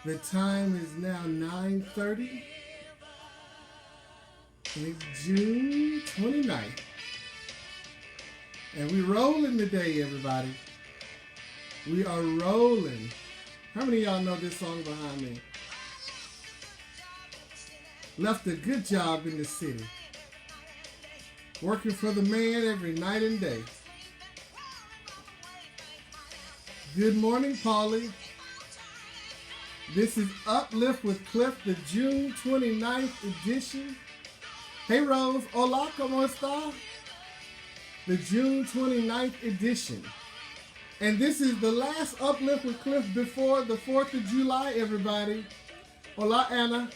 The time is now 9:30. It's June 29th. And we're rolling today, everybody. We are rolling. How many of y'all know this song behind me? Left a good job in the city. Working for the man every night and day. Good morning, Paulie. This is Uplift with Cliff, the June 29th edition. Hey, Rose. Hola, ¿cómo está? The June 29th edition. And this is the last Uplift with Cliff before the 4th of July, everybody. Hola, Anna.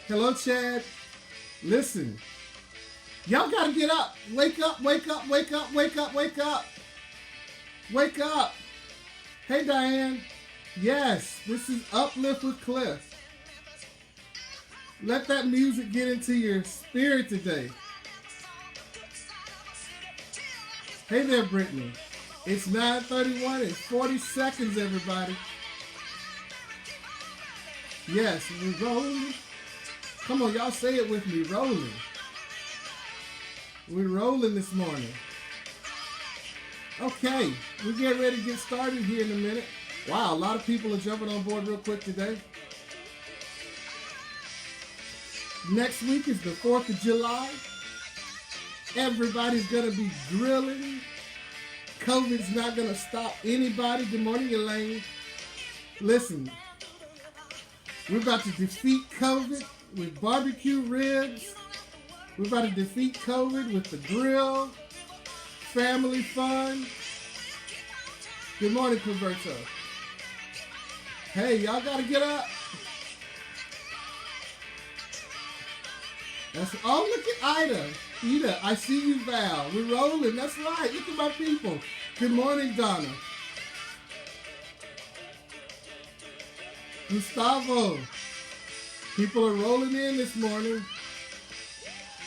Hello, Chad. Listen. Y'all gotta get up. Wake up, wake up, wake up, wake up, wake up. Wake up. Hey, Diane. Yes, this is Uplift with Cliff. Let that music get into your spirit today. Hey there, Brittany. It's 9:31 and 40 seconds, everybody. Yes, we're rolling. Come on, y'all say it with me, rolling. We're rolling this morning. Okay, we're getting ready to get started here in a minute. Wow, a lot of people are jumping on board real quick today. Next week is the 4th of July. Everybody's going to be grilling. COVID's not going to stop anybody. Good morning, Elaine. Listen, we're about to defeat COVID with barbecue ribs. We're about to defeat COVID with the grill, family fun. Good morning, Converto. Hey, y'all got to get up. Oh, look at Ida. Ida, I see you, Val. We're rolling. That's right. Look at my people. Good morning, Donna. Gustavo. People are rolling in this morning.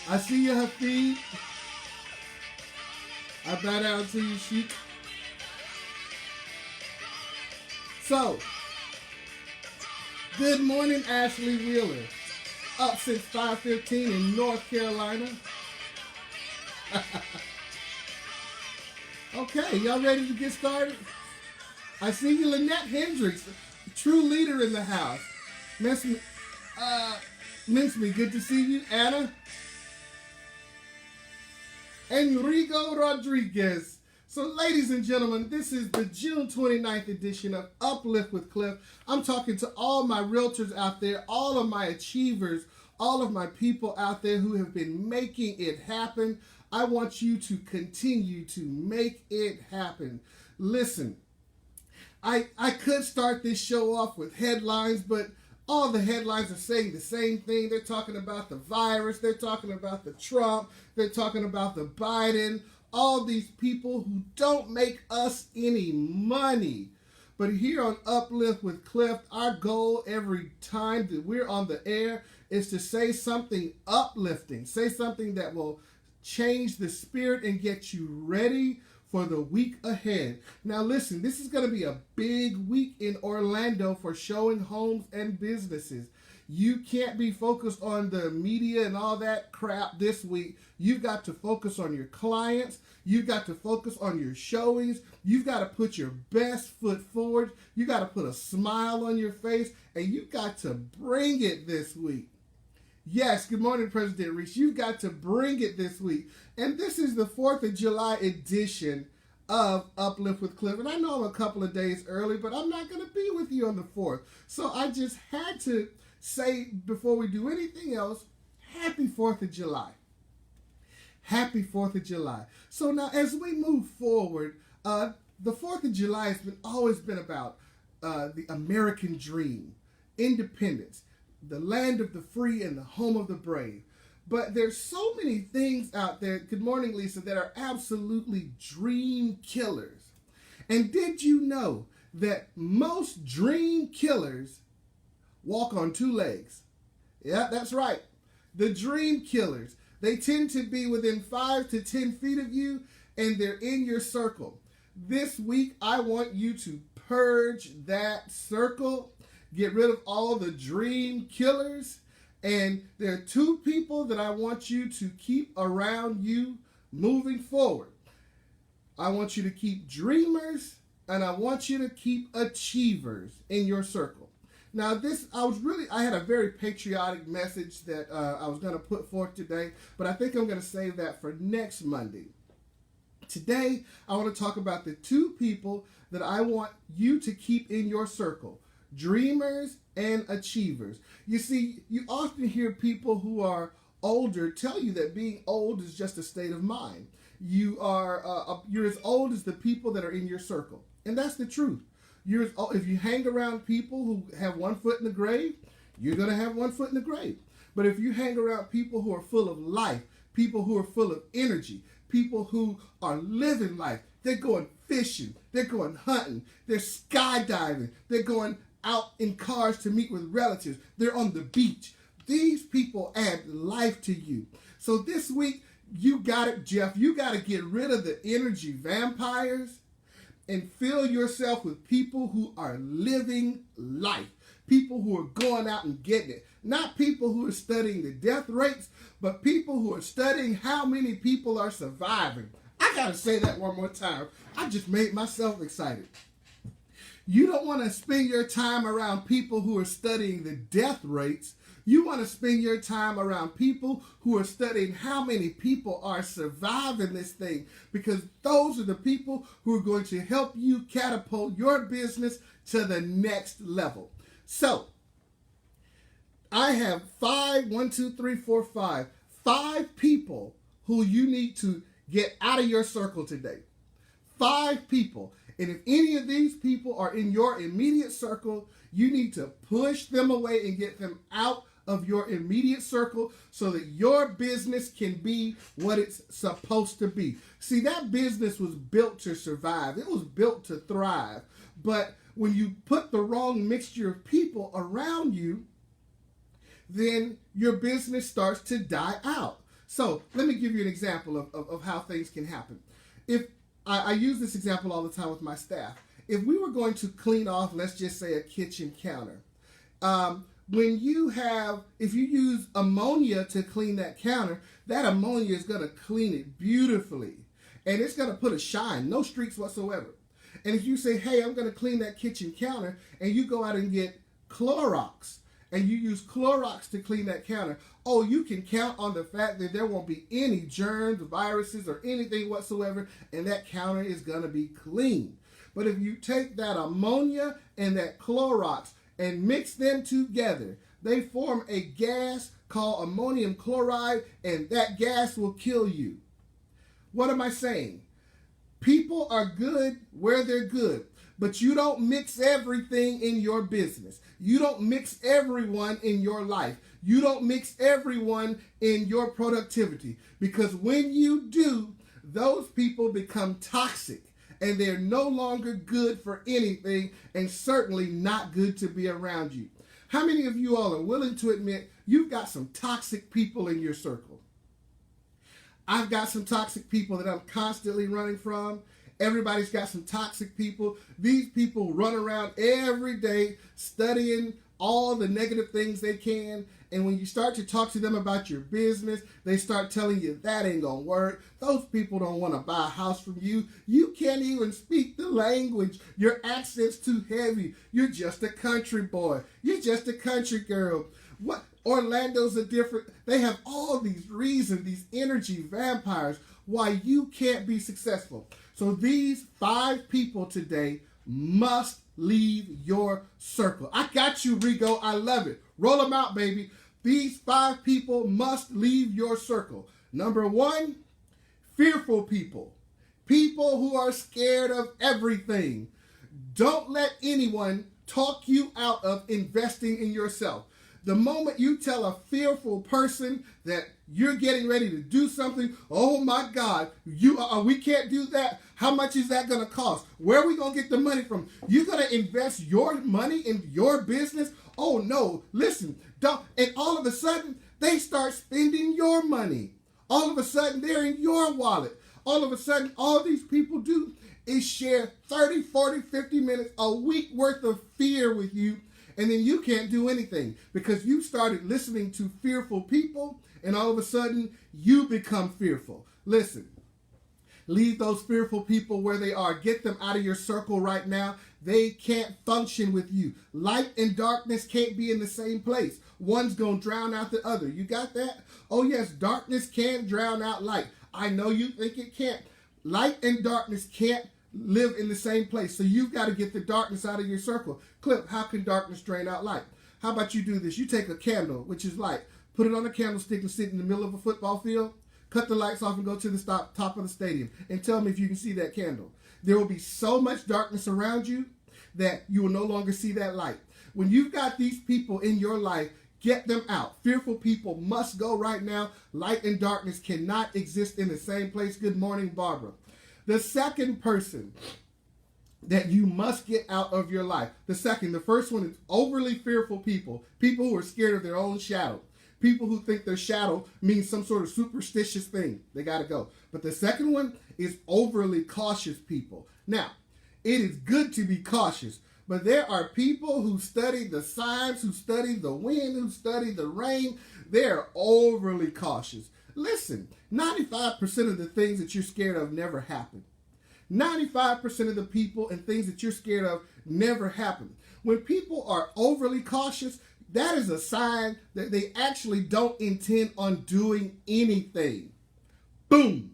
I see you, Hafid. I bow down to you, Sheik. So, good morning, Ashley Wheeler. Up since 5:15 in North Carolina. Okay, y'all ready to get started? I see you, Lynette Hendricks, true leader in the house. Mince me, good to see you, Anna. Enrico Rodriguez. So, ladies and gentlemen, this is the June 29th edition of Uplift with Cliff. I'm talking to all my realtors out there, all of my achievers, all of my people out there who have been making it happen. I want you to continue to make it happen. Listen, I could start this show off with headlines, but all the headlines are saying the same thing. They're talking about the virus. They're talking about the Trump. They're talking about the Biden. All these people who don't make us any money. But here on Uplift with Cliff, our goal every time that we're on the air is to say something uplifting. Say something that will change the spirit and get you ready for the week ahead. Now listen, this is going to be a big week in Orlando for showing homes and businesses. You can't be focused on the media and all that crap this week. You've got to focus on your clients. You've got to focus on your showings. You've got to put your best foot forward. You got to put a smile on your face, and you've got to bring it this week. Yes, good morning, President Reese. You've got to bring it this week. And this is the 4th of July edition of Uplift with Cliff. And I know I'm a couple of days early, but I'm not going to be with you on the 4th. So I just had to say, before we do anything else, happy 4th of July. Happy 4th of July. So now as we move forward, the 4th of July has always been about the American dream, independence, the land of the free and the home of the brave. But there's so many things out there, good morning, Lisa, that are absolutely dream killers. And did you know that most dream killers walk on 2 legs? Yeah, that's right. The dream killers. They tend to be within 5 to 10 feet of you, and they're in your circle. This week, I want you to purge that circle. Get rid of all the dream killers. And there are two people that I want you to keep around you moving forward. I want you to keep dreamers, and I want you to keep achievers in your circle. Now, I had a very patriotic message that I was going to put forth today, but I think I'm going to save that for next Monday. Today, I want to talk about the two people that I want you to keep in your circle: dreamers and achievers. You see, you often hear people who are older tell you that being old is just a state of mind. You're as old as the people that are in your circle, and that's the truth. If you hang around people who have 1 foot in the grave, you're going to have 1 foot in the grave. But if you hang around people who are full of life, people who are full of energy, people who are living life, they're going fishing, they're going hunting, they're skydiving, they're going out in cars to meet with relatives, they're on the beach. These people add life to you. So this week, you got it, Jeff. You got to get rid of the energy vampires and fill yourself with people who are living life. People who are going out and getting it. Not people who are studying the death rates, but people who are studying how many people are surviving. I got to say that one more time. I just made myself excited. You don't want to spend your time around people who are studying the death rates. You want to spend your time around people who are studying how many people are surviving this thing, because those are the people who are going to help you catapult your business to the next level. So, I have 5 people who you need to get out of your circle today. 5 people. And if any of these people are in your immediate circle, you need to push them away and get them out of your immediate circle so that your business can be what it's supposed to be. See, that business was built to survive. It was built to thrive. But when you put the wrong mixture of people around you, then your business starts to die out. So let me give you an example of how things can happen. If I use this example all the time with my staff. If we were going to clean off, let's just say, a kitchen counter, if you use ammonia to clean that counter, that ammonia is going to clean it beautifully. And it's going to put a shine, no streaks whatsoever. And if you say, hey, I'm going to clean that kitchen counter, and you go out and get Clorox, and you use Clorox to clean that counter, oh, you can count on the fact that there won't be any germs, viruses, or anything whatsoever, and that counter is going to be clean. But if you take that ammonia and that Clorox and mix them together, they form a gas called ammonium chloride, and that gas will kill you. What am I saying? People are good where they're good, but you don't mix everything in your business. You don't mix everyone in your life. You don't mix everyone in your productivity, because when you do, those people become toxic. And they're no longer good for anything, and certainly not good to be around you. How many of you all are willing to admit you've got some toxic people in your circle? I've got some toxic people that I'm constantly running from. Everybody's got some toxic people. These people run around every day studying all the negative things they can. And when you start to talk to them about your business, they start telling you that ain't gonna work. Those people don't want to buy a house from you. You can't even speak the language. Your accent's too heavy. You're just a country boy. You're just a country girl. What? Orlando's a different. They have all these reasons, these energy vampires, why you can't be successful. So these 5 people today must leave your circle. I got you, Rigo. I love it. Roll them out, baby. These 5 people must leave your circle. Number 1, fearful people. People who are scared of everything. Don't let anyone talk you out of investing in yourself. The moment you tell a fearful person that you're getting ready to do something, oh my God, we can't do that. How much is that going to cost? Where are we going to get the money from? You're going to invest your money in your business? Oh no, listen, don't. And all of a sudden, they start spending your money. All of a sudden, they're in your wallet. All of a sudden, all these people do is share 30, 40, 50 minutes, a week worth of fear with you. And then you can't do anything because you started listening to fearful people, and all of a sudden you become fearful. Listen, leave those fearful people where they are. Get them out of your circle right now. They can't function with you. Light and darkness can't be in the same place. One's going to drown out the other. You got that? Oh yes, darkness can drown out light. I know you think it can't. Light and darkness can't live in the same place. So you've got to get the darkness out of your circle. Clip, how can darkness drain out light? How about you do this? You take a candle, which is light, put it on a candlestick and sit in the middle of a football field, cut the lights off and go to the top of the stadium and tell me if you can see that candle. There will be so much darkness around you that you will no longer see that light. When you've got these people in your life, get them out. Fearful people must go right now. Light and darkness cannot exist in the same place. Good morning, Barbara. The second person that you must get out of your life. The first one is overly fearful people. People who are scared of their own shadow. People who think their shadow means some sort of superstitious thing. They got to go. But the second one is overly cautious people. Now, it is good to be cautious, but there are people who study the signs, who study the wind, who study the rain. They're overly cautious. Listen, 95% of the things that you're scared of never happen. 95% of the people and things that you're scared of never happen. When people are overly cautious, that is a sign that they actually don't intend on doing anything. Boom.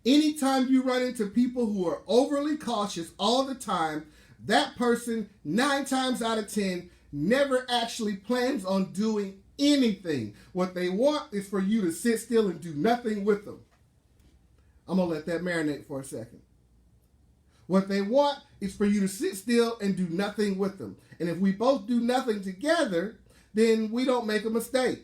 Anytime you run into people who are overly cautious all the time, that person 9 times out of 10 never actually plans on doing anything. What they want is for you to sit still and do nothing with them. I'm going to let that marinate for a second. What they want is for you to sit still and do nothing with them. And if we both do nothing together, then we don't make a mistake.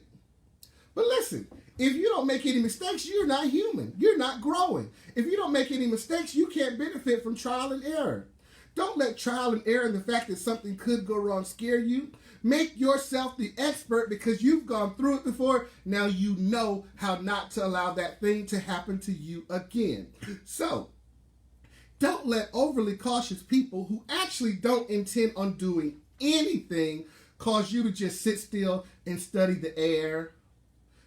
But listen, if you don't make any mistakes, you're not human. You're not growing. If you don't make any mistakes, you can't benefit from trial and error. Don't let trial and error and the fact that something could go wrong scare you. Make yourself the expert because you've gone through it before. Now you know how not to allow that thing to happen to you again. So, don't let overly cautious people who actually don't intend on doing anything cause you to just sit still and study the air,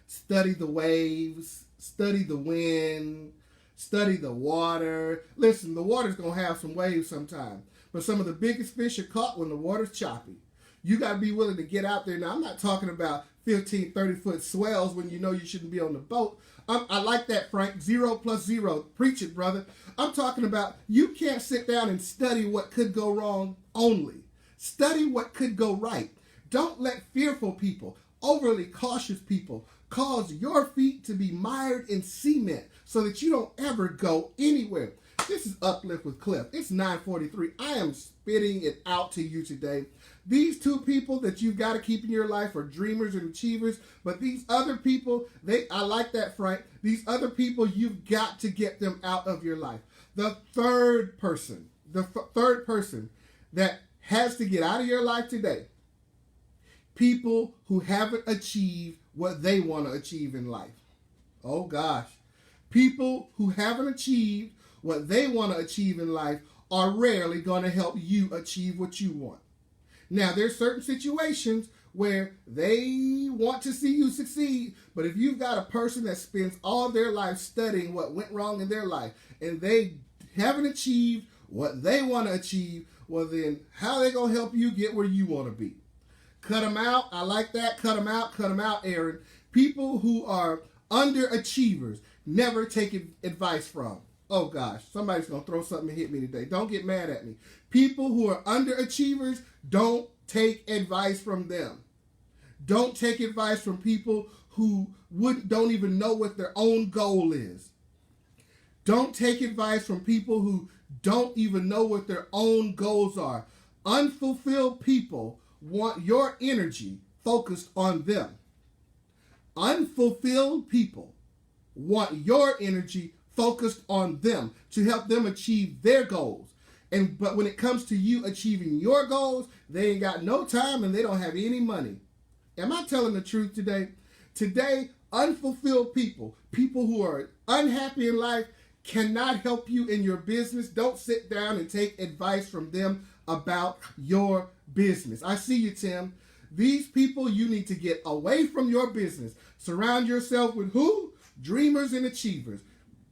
study the waves, study the wind, study the water. Listen, the water's going to have some waves sometime, but some of the biggest fish are caught when the water's choppy. You got to be willing to get out there. Now, I'm not talking about 15, 30-foot swells when you know you shouldn't be on the boat. I like that, Frank. 0 + 0. Preach it, brother. I'm talking about you can't sit down and study what could go wrong only. Study what could go right. Don't let fearful people, overly cautious people, cause your feet to be mired in cement so that you don't ever go anywhere. This is Uplift with Cliff. It's 9:43. I am spitting it out to you today. These two people that you've got to keep in your life are dreamers and achievers, but these other people, I like that, Frank. These other people, you've got to get them out of your life. The third person that has to get out of your life today, people who haven't achieved what they want to achieve in life. Oh gosh. People who haven't achieved what they want to achieve in life are rarely going to help you achieve what you want. Now, there's certain situations where they want to see you succeed, but if you've got a person that spends all their life studying what went wrong in their life and they haven't achieved what they want to achieve, well then, how are they going to help you get where you want to be? Cut them out. I like that. Cut them out, Aaron. People who are underachievers, never take advice from. Oh gosh, somebody's going to throw something and hit me today. Don't get mad at me. People who are underachievers, don't take advice from them. Don't take advice from people who don't even know what their own goal is. Don't take advice from people who don't even know what their own goals are. Unfulfilled people want your energy focused on them. Unfulfilled people want your energy focused on them to help them achieve their goals. But when it comes to you achieving your goals, they ain't got no time and they don't have any money. Am I telling the truth today? Today, unfulfilled people who are unhappy in life, cannot help you in your business. Don't sit down and take advice from them about your business. I see you, Tim. These people you need to get away from your business. Surround yourself with who? Dreamers and achievers.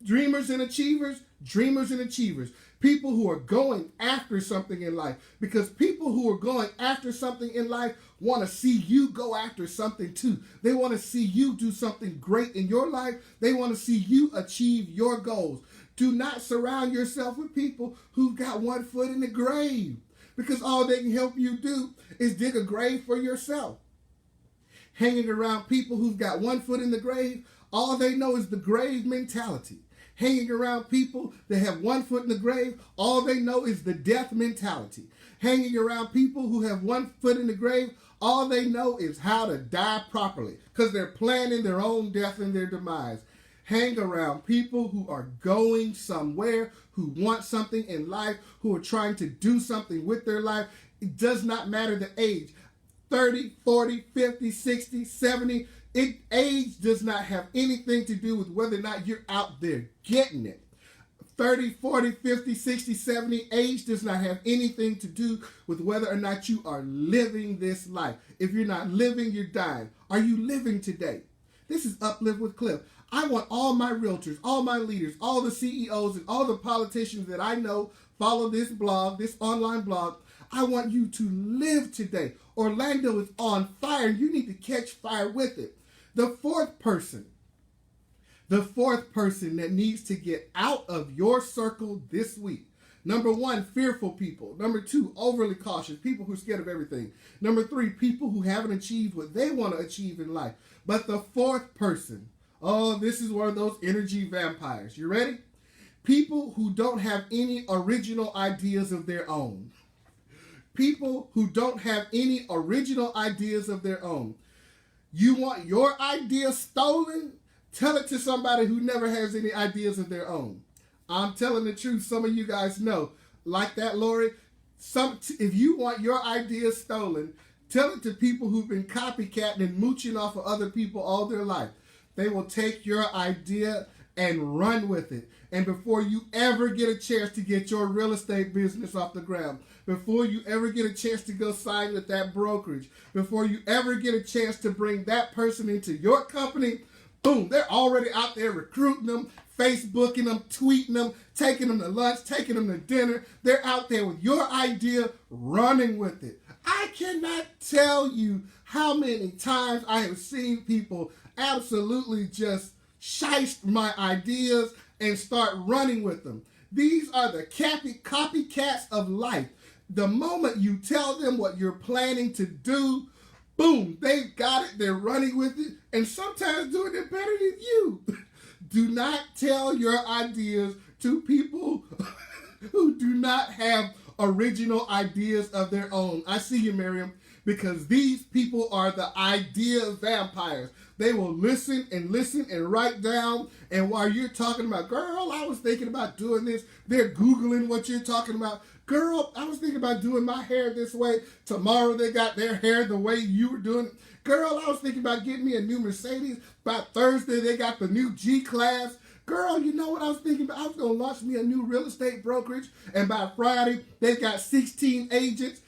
Dreamers and achievers, dreamers and achievers. People who are going after something in life. Because people who are going after something in life want to see you go after something too. They want to see you do something great in your life. They want to see you achieve your goals. Do not surround yourself with people who've got one foot in the grave. Because all they can help you do is dig a grave for yourself. Hanging around people who've got one foot in the grave, all they know is the grave mentality. Hanging around people that have one foot in the grave, all they know is the death mentality. Hanging around people who have one foot in the grave, all they know is how to die properly because they're planning their own death and their demise. Hang around people who are going somewhere, who want something in life, who are trying to do something with their life. It does not matter the age. 30, 40, 50, 60, 70. Age does not have anything to do with whether or not you're out there getting it. 30, 40, 50, 60, 70, age does not have anything to do with whether or not you are living this life. If you're not living, you're dying. Are you living today? This is Uplift with Cliff. I want all my realtors, all my leaders, all the CEOs, and all the politicians that I know follow this blog, this online blog. I want you to live today. Orlando is on fire. You need to catch fire with it. The fourth person that needs to get out of your circle this week. Number one, fearful people. Number two, overly cautious, people who are scared of everything. Number three, people who haven't achieved what they want to achieve in life. But the fourth person, oh, this is one of those energy vampires. You ready? People who don't have any original ideas of their own. People who don't have any original ideas of their own. You want your idea stolen? Tell it to somebody who never has any ideas of their own. I'm telling the truth. Some of you guys know. Like that, Lori. If you want your ideas stolen, tell it to people who've been copycatting and mooching off of other people all their life. They will take your idea and run with it. And before you ever get a chance to get your real estate business off the ground, before you ever get a chance to go sign with that brokerage, before you ever get a chance to bring that person into your company, boom, they're already out there recruiting them, Facebooking them, tweeting them, taking them to lunch, taking them to dinner. They're out there with your idea, running with it. I cannot tell you how many times I have seen people absolutely just shiest my ideas and start running with them. These are the copycats of life. The moment you tell them what you're planning to do, boom, they've got it, they're running with it, and sometimes doing it better than you. Do not tell your ideas to people who do not have original ideas of their own. I see you, Miriam, because these people are the idea vampires. They will listen and write down, and while you're talking about, girl, I was thinking about doing this, they're Googling what you're talking about. Girl, I was thinking about doing my hair this way. Tomorrow they got their hair the way you were doing it. Girl, I was thinking about getting me a new Mercedes. By Thursday, they got the new G-Class. Girl, you know what I was thinking about? I was going to launch me a new real estate brokerage. And by Friday, they got 16 agents.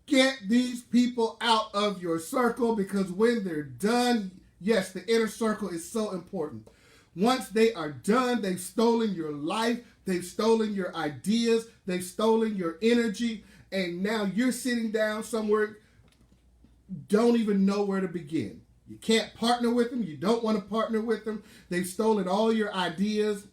Get these people out of your circle, because when they're done, yes, the inner circle is so important. Once they are done, they've stolen your life. They've stolen your ideas. They've stolen your energy. And now you're sitting down somewhere, don't even know where to begin. You can't partner with them. You don't want to partner with them. They've stolen all your ideas.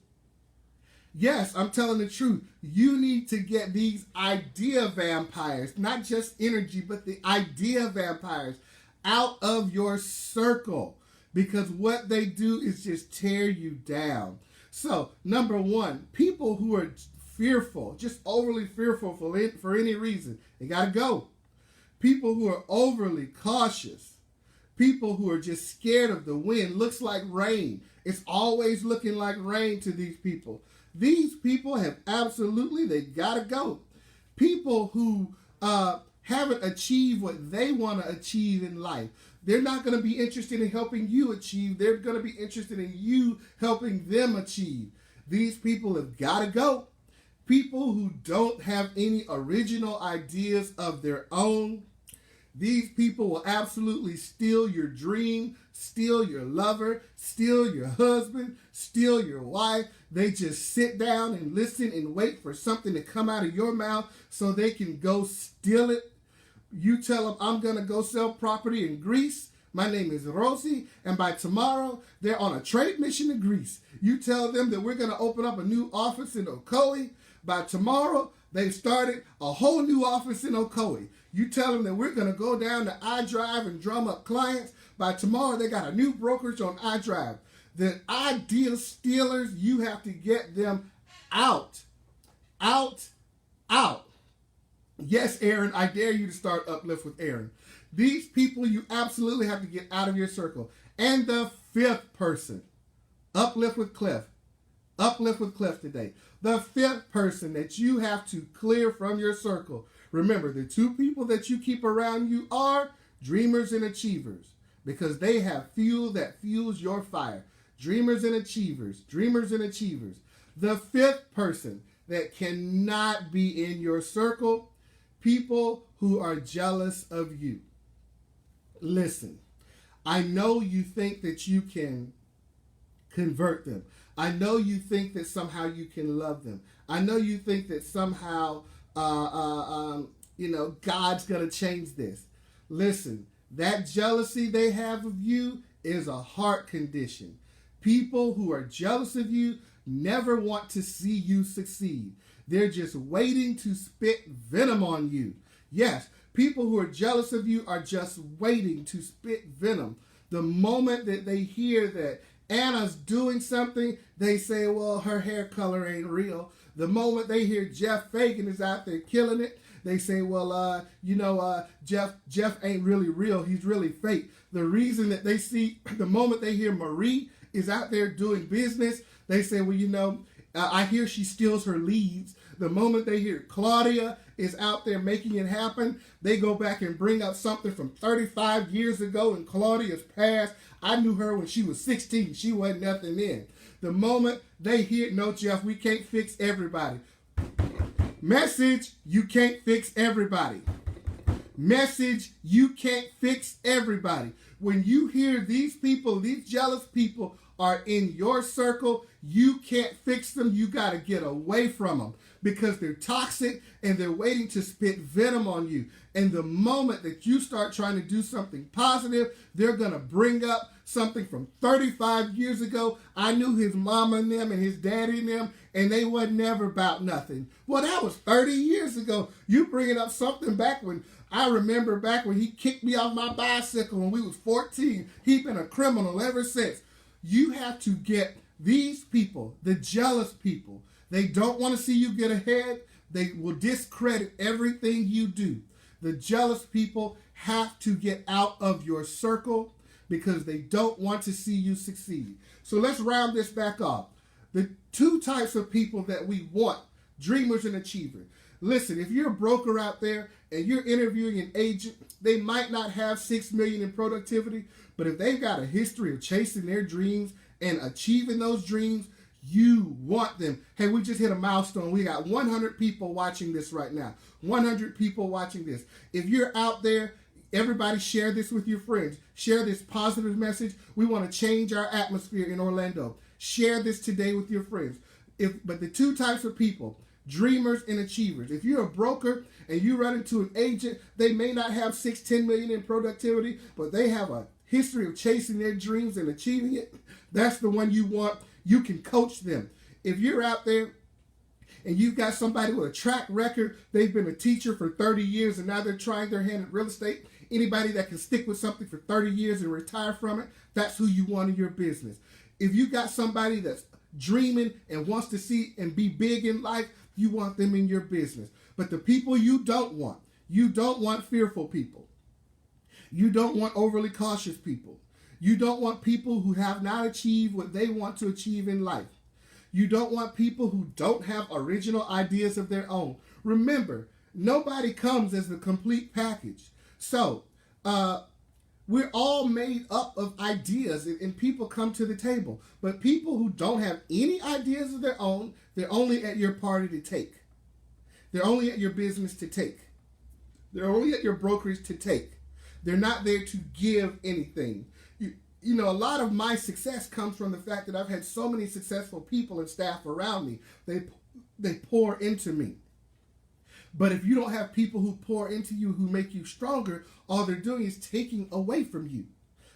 Yes, I'm telling the truth. You need to get these idea vampires, not just energy, but the idea vampires out of your circle, because what they do is just tear you down. So, number one, people who are fearful, just overly fearful for any reason, they got to go. People who are overly cautious, people who are just scared of the wind. Looks like rain. It's always looking like rain to these people. These people have absolutely, they got to go. People who haven't achieved what they want to achieve in life. They're not going to be interested in helping you achieve. They're going to be interested in you helping them achieve. These people have got to go. people who don't have any original ideas of their own. These people will absolutely steal your dream, steal your lover, steal your husband, steal your wife. They just sit down and listen and wait for something to come out of your mouth so they can go steal it. You tell them, I'm going to go sell property in Greece. My name is Rosie, and by tomorrow, they're on a trade mission to Greece. You tell them that we're going to open up a new office in Ocoee. By tomorrow, they've started a whole new office in Ocoee. You tell them that we're going to go down to iDrive and drum up clients. By tomorrow, they got a new brokerage on iDrive. The idea stealers, you have to get them out. Out. Out. Yes, Aaron, I dare you to start Uplift with Aaron. These people you absolutely have to get out of your circle. And the fifth person, Uplift with Cliff. Uplift with Cliff today. The fifth person that you have to clear from your circle. Remember, the two people that you keep around you are dreamers and achievers, because they have fuel that fuels your fire. Dreamers and achievers. Dreamers and achievers. The fifth person that cannot be in your circle, people who are jealous of you. Listen, I know you think that you can convert them. I know you think that somehow you can love them. I know you think that somehow, God's going to change this. Listen, that jealousy they have of you is a heart condition. People who are jealous of you never want to see you succeed. They're just waiting to spit venom on you. Yes, people who are jealous of you are just waiting to spit venom. The moment that they hear that Anna's doing something, they say, well, her hair color ain't real. The moment they hear Jeff Fagan is out there killing it, they say, well, Jeff ain't really real. He's really fake. The reason that they see, the moment they hear Marie is out there doing business, they say, well, I hear she steals her leads. The moment they hear Claudia is out there making it happen, they go back and bring up something from 35 years ago in Claudia's past. I knew her when she was 16. She wasn't nothing then. The moment they hear, no, Jeff, we can't fix everybody. Message, you can't fix everybody. Message, you can't fix everybody. When you hear these people, these jealous people are in your circle, you can't fix them. You got to get away from them because they're toxic and they're waiting to spit venom on you. And the moment that you start trying to do something positive, they're going to bring up something from 35 years ago. I knew his mama and them and his daddy and them, and they wasn't never about nothing. Well, that was 30 years ago. You bringing up something back when I remember back when he kicked me off my bicycle when we was 14. He's been a criminal ever since. You have to get these people, the jealous people. They don't want to see you get ahead. They will discredit everything you do. The jealous people have to get out of your circle because they don't want to see you succeed. So let's round this back off. The two types of people that we want, dreamers and achievers. Listen, if you're a broker out there and you're interviewing an agent, they might not have $6 million in productivity, but if they've got a history of chasing their dreams and achieving those dreams, you want them. Hey, we just hit a milestone. We got 100 people watching this right now. 100 people watching this. If you're out there, everybody share this with your friends. Share this positive message. We want to change our atmosphere in Orlando. Share this today with your friends. But the two types of people, dreamers and achievers. If you're a broker and you run into an agent, they may not have 10 million in productivity, but they have a history of chasing their dreams and achieving it. That's the one you want. You can coach them. If you're out there and you've got somebody with a track record, they've been a teacher for 30 years and now they're trying their hand at real estate, anybody that can stick with something for 30 years and retire from it, that's who you want in your business. If you got somebody that's dreaming and wants to see and be big in life, you want them in your business. But the people you don't want fearful people. You don't want overly cautious people. You don't want people who have not achieved what they want to achieve in life. You don't want people who don't have original ideas of their own. Remember, nobody comes as the complete package. So, we're all made up of ideas and people come to the table. But people who don't have any ideas of their own, they're only at your party to take. They're only at your business to take. They're only at your brokerage to take. They're not there to give anything. You know, a lot of my success comes from the fact that I've had so many successful people and staff around me. They pour into me. But if you don't have people who pour into you, who make you stronger, all they're doing is taking away from you.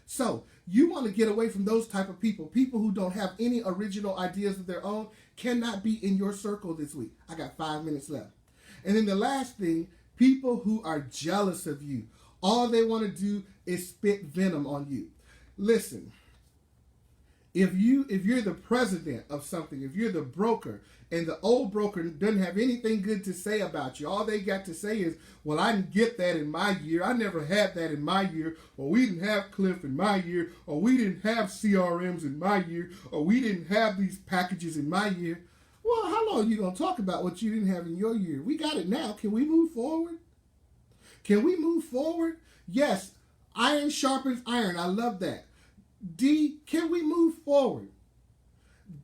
So you want to get away from those type of people. People who don't have any original ideas of their own cannot be in your circle this week. I got 5 minutes left. And then the last thing, people who are jealous of you. All they want to do is spit venom on you. Listen, if you're the president of something, if you're the broker, and the old broker doesn't have anything good to say about you, all they got to say is, well, I didn't get that in my year. I never had that in my year. Or we didn't have Cliff in my year. Or we didn't have CRMs in my year. Or we didn't have these packages in my year. Well, how long are you going to talk about what you didn't have in your year? We got it now. Can we move forward? Can we move forward? Yes, iron sharpens iron. I love that. D, can we move forward?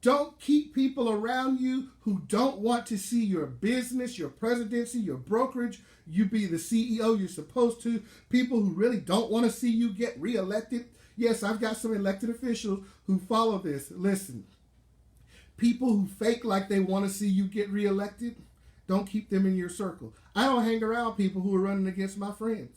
Don't keep people around you who don't want to see your business, your presidency, your brokerage, you be the CEO you're supposed to. People who really don't want to see you get reelected. Yes, I've got some elected officials who follow this. Listen, people who fake like they want to see you get reelected, don't keep them in your circle. I don't hang around people who are running against my friends.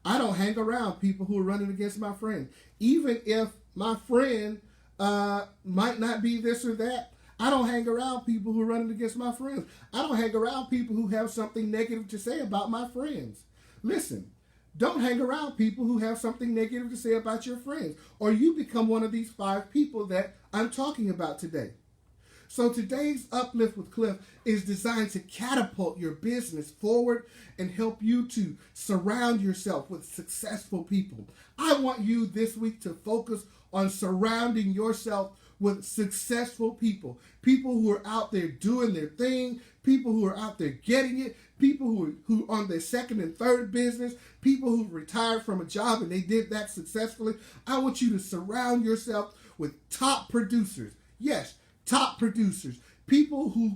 I don't hang around people who are running against my friends. Even if my friend might not be this or that, I don't hang around people who are running against my friends. I don't hang around people who have something negative to say about my friends. Listen, don't hang around people who have something negative to say about your friends, or you become one of these 5 people that I'm talking about today. So today's Uplift with Cliff is designed to catapult your business forward and help you to surround yourself with successful people. I want you this week to focus on surrounding yourself with successful people. People who are out there doing their thing, people who are out there getting it, people who are on their second and third business, people who retired from a job and they did that successfully. I want you to surround yourself with top producers. Yes, top producers, people who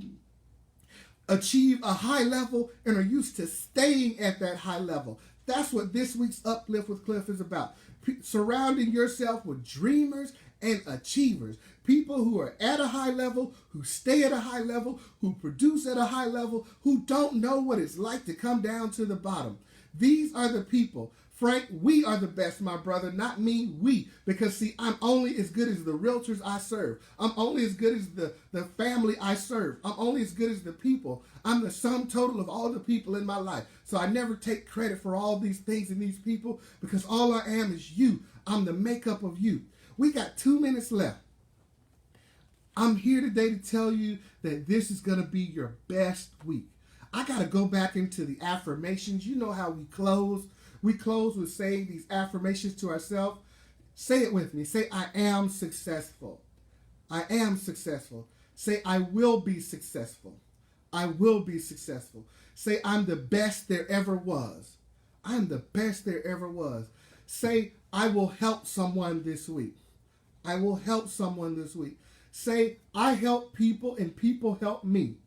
achieve a high level and are used to staying at that high level. That's what this week's Uplift with Cliff is about. Surrounding yourself with dreamers and achievers. People who are at a high level, who stay at a high level, who produce at a high level, who don't know what it's like to come down to the bottom. These are the people. Frank, we are the best, my brother, not me, we. Because, see, I'm only as good as the realtors I serve. I'm only as good as the family I serve. I'm only as good as the people. I'm the sum total of all the people in my life. So I never take credit for all these things and these people because all I am is you. I'm the makeup of you. We got 2 minutes left. I'm here today to tell you that this is going to be your best week. I got to go back into the affirmations. You know how we close. We close with saying these affirmations to ourselves. Say it with me. Say, I am successful. I am successful. Say, I will be successful. I will be successful. Say, I'm the best there ever was. I'm the best there ever was. Say, I will help someone this week. I will help someone this week. Say, I help people and people help me.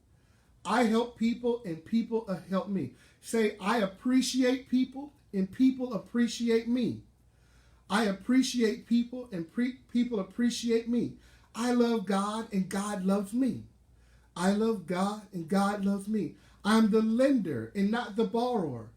I help people and people help me. Say, I appreciate people and people appreciate me. I appreciate people and people appreciate me. I love God and God loves me. I love God and God loves me. I'm the lender and not the borrower.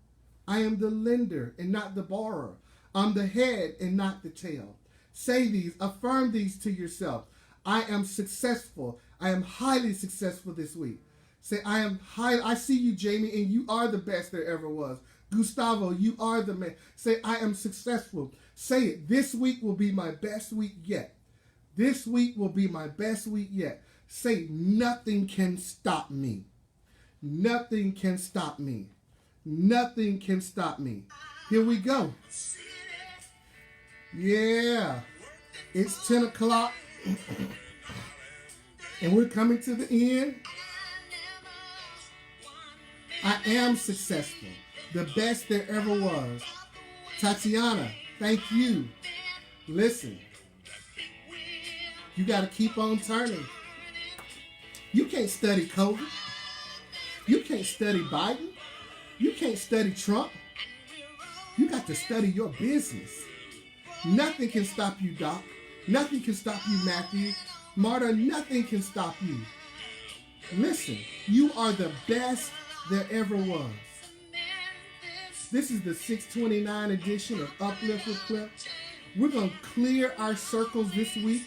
I am the lender and not the borrower. I'm the head and not the tail. Say these, affirm these to yourself. I am successful. I am highly successful this week. Say, I see you, Jamie, and you are the best there ever was. Gustavo, you are the man. Say, I am successful. Say it. This week will be my best week yet. This week will be my best week yet. Say, nothing can stop me. Nothing can stop me. Nothing can stop me. Here we go. Yeah. It's 10 o'clock. And we're coming to the end. I am successful. The best there ever was. Tatiana, thank you. Listen, you got to keep on turning. You can't study COVID. You can't study Biden. You can't study Trump. You got to study your business. Nothing can stop you, Doc. Nothing can stop you, Matthew. Marta, nothing can stop you. Listen, you are the best there ever was. This is the 629 edition of Uplift with Cliff. We're going to clear our circles this week.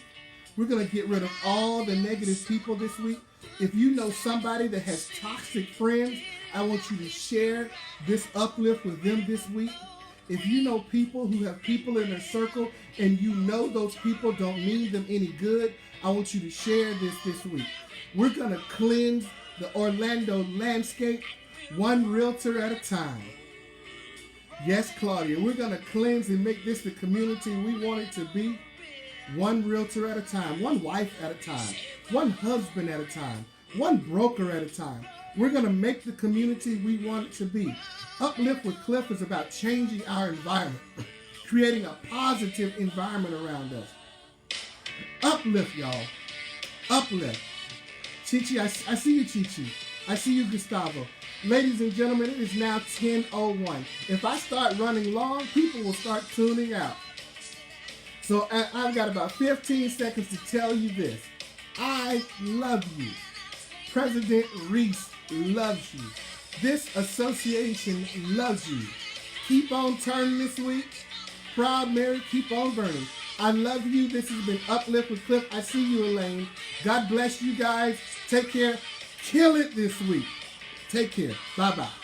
We're going to get rid of all the negative people this week. If you know somebody that has toxic friends, I want you to share this uplift with them this week. If you know people who have people in their circle and you know those people don't mean them any good, I want you to share this week. We're going to cleanse the Orlando landscape one realtor at a time. Yes, Claudia, we're going to cleanse and make this the community we want it to be. One realtor at a time, one wife at a time, one husband at a time, one broker at a time. We're going to make the community we want it to be. Uplift with Cliff is about changing our environment, creating a positive environment around us. Uplift, y'all. Uplift. Chichi, I see you, Chichi. I see you, Gustavo. Ladies and gentlemen, it is now 10:01. If I start running long, people will start tuning out. So I've got about 15 seconds to tell you this. I love you. President Reese loves you. This association loves you. Keep on turning this week. Proud Mary, keep on burning. I love you. This has been Uplift with Cliff. I see you, Elaine. God bless you guys. Take care. Kill it this week. Take care. Bye-bye.